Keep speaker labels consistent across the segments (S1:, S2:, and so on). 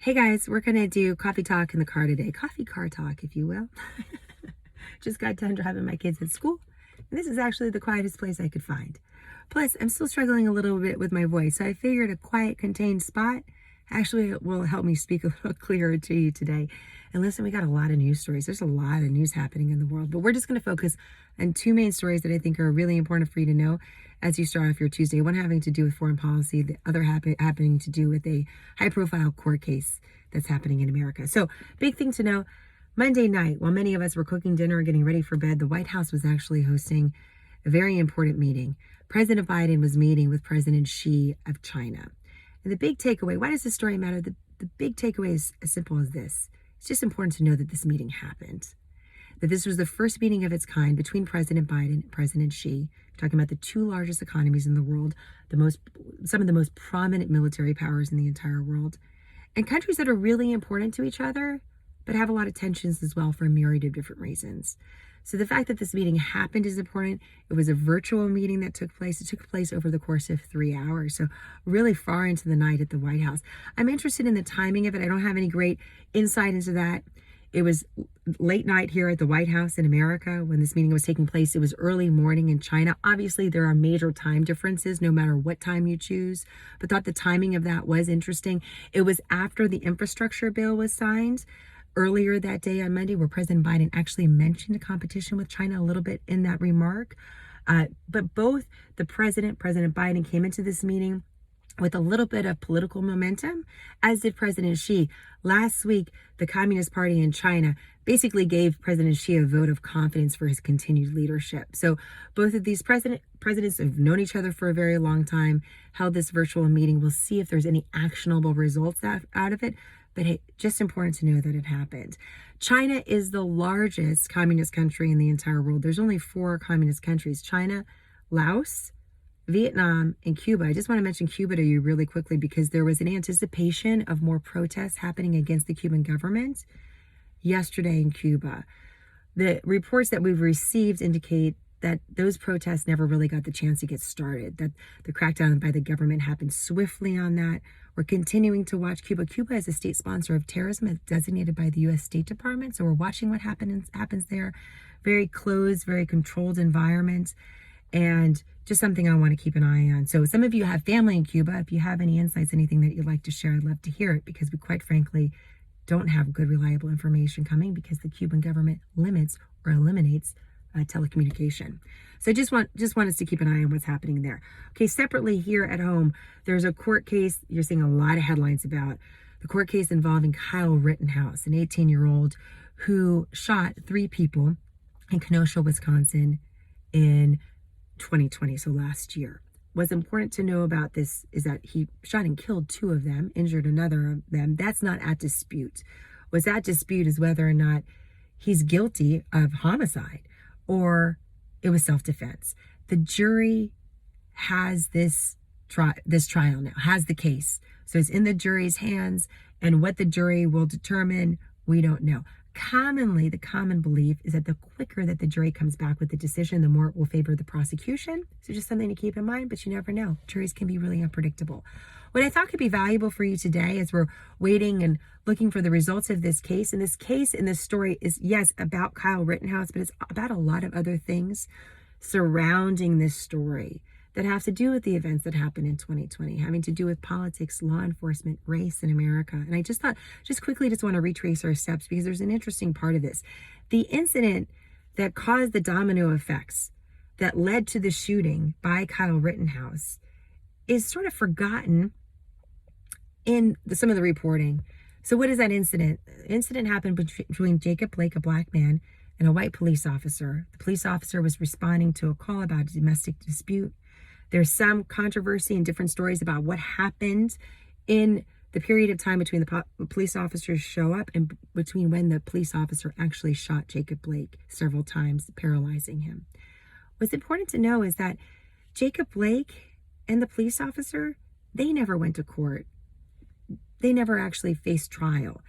S1: Hey guys, we're gonna do coffee talk in the car today. Coffee car talk, if you will. Just got done driving my kids at school, and this is actually the quietest place I could find. Plus, I'm still struggling a little bit with my voice, so I figured a quiet, contained spot actually will help me speak a little clearer to you today. And listen, we got a lot of news stories. There's a lot of news happening in the world, but we're just going to focus on two main stories that I think are really important for you to know as you start off your Tuesday. One having to do with foreign policy, the other happening to do with a high-profile court case that's happening in America. So, big thing to know. Monday night, while many of us were cooking dinner and getting ready for bed, the White House was actually hosting a very important meeting. President Biden was meeting with President Xi of China. And the big takeaway, why does this story matter? The big takeaway is as simple as this. It's just important to know that this meeting happened. That this was the first meeting of its kind between President Biden and President Xi, talking about the two largest economies in the world, some of the most prominent military powers in the entire world, and countries that are really important to each other, but have a lot of tensions as well for a myriad of different reasons. So the fact that this meeting happened is important. It was a virtual meeting that took place. It took place over the course of 3 hours, so really far into the night at the White House. I'm interested in the timing of it. I don't have any great insight into that. It was late night here at the White House in America when this meeting was taking place. It was early morning in China. Obviously, there are major time differences no matter what time you choose, but thought the timing of that was interesting. It was after the infrastructure bill was signed earlier that day on Monday, where President Biden actually mentioned a competition with China a little bit in that remark. But both President Biden came into this meeting with a little bit of political momentum, as did President Xi. Last week, the Communist Party in China basically gave President Xi a vote of confidence for his continued leadership. So both of these presidents have known each other for a very long time, held this virtual meeting. We'll see if there's any actionable results out of it. But hey, just important to know that it happened. China is the largest communist country in the entire world. There's only 4 communist countries: China, Laos, Vietnam, and Cuba. I just want to mention Cuba to you really quickly because there was an anticipation of more protests happening against the Cuban government yesterday in Cuba. The reports that we've received indicate that those protests never really got the chance to get started, that the crackdown by the government happened swiftly on that. We're continuing to watch Cuba. Cuba is a state sponsor of terrorism. It's designated by the U.S. State Department, so we're watching what happens there. Very closed, very controlled environment, and just something I want to keep an eye on. So some of you have family in Cuba. If you have any insights, anything that you'd like to share, I'd love to hear it, because we quite frankly don't have good, reliable information coming because the Cuban government limits or eliminates telecommunication. So just want us to keep an eye on what's happening there. Okay, separately here at home, there's a court case you're seeing a lot of headlines about. The court case involving Kyle Rittenhouse, an 18-year-old who shot 3 people in Kenosha, Wisconsin in 2020, so last year. What's important to know about this is that he shot and killed 2 of them, injured another of them. That's not at dispute. What's at dispute is whether or not he's guilty of homicide or it was self-defense. The jury has this trial now, has the case. So it's in the jury's hands, and what the jury will determine, we don't know. Commonly, the common belief is that the quicker that the jury comes back with the decision, the more it will favor the prosecution. So just something to keep in mind, but you never know. Juries can be really unpredictable. What I thought could be valuable for you today as we're waiting and looking for the results of this case, and this story is, yes, about Kyle Rittenhouse, but it's about a lot of other things surrounding this story that have to do with the events that happened in 2020, having to do with politics, law enforcement, race in America. And I just thought, just want to retrace our steps because there's an interesting part of this. The incident that caused the domino effects that led to the shooting by Kyle Rittenhouse is sort of forgotten in some of the reporting. So what is that incident? The incident happened between Jacob Blake, a black man, and a white police officer. The police officer was responding to a call about a domestic dispute. There's some controversy and different stories about what happened in the period of time between the police officers show up and between when the police officer actually shot Jacob Blake several times, paralyzing him. What's important to know is that Jacob Blake and the police officer, they never went to court. They never actually faced trial.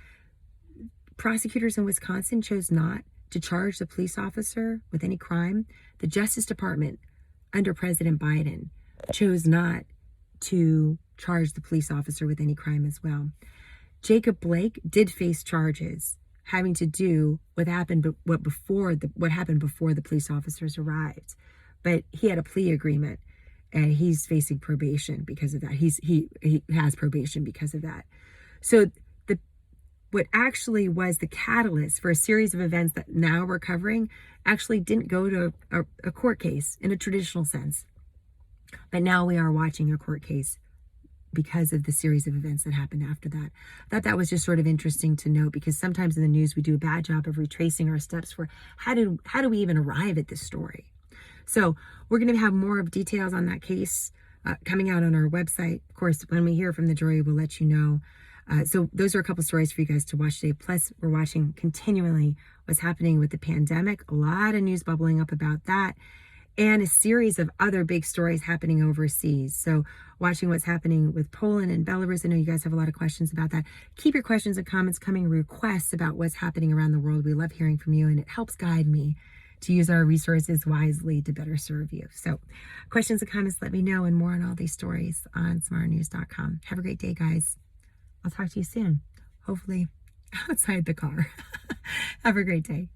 S1: Prosecutors in Wisconsin chose not to charge the police officer with any crime. The Justice Department under President Biden chose not to charge the police officer with any crime as well. Jacob Blake did face charges having to do with what happened before the police officers arrived, but he had a plea agreement, and he's facing probation because of that. He has probation because of that. So what actually was the catalyst for a series of events that now we're covering actually didn't go to a court case in a traditional sense. But now we are watching a court case because of the series of events that happened after that. I thought that was just sort of interesting to note, because sometimes in the news we do a bad job of retracing our steps for how do we even arrive at this story. So we're going to have more of details on that case coming out on our website. Of course, when we hear from the jury, we'll let you know. So those are a couple stories for you guys to watch today. Plus, we're watching continually what's happening with the pandemic. A lot of news bubbling up about that, and a series of other big stories happening overseas. So watching what's happening with Poland and Belarus. I know you guys have a lot of questions about that. Keep your questions and comments coming, requests about what's happening around the world. We love hearing from you, and it helps guide me to use our resources wisely to better serve you. So questions and comments, let me know, and more on all these stories on smarternews.com. Have a great day, guys. I'll talk to you soon, hopefully outside the car. Have a great day.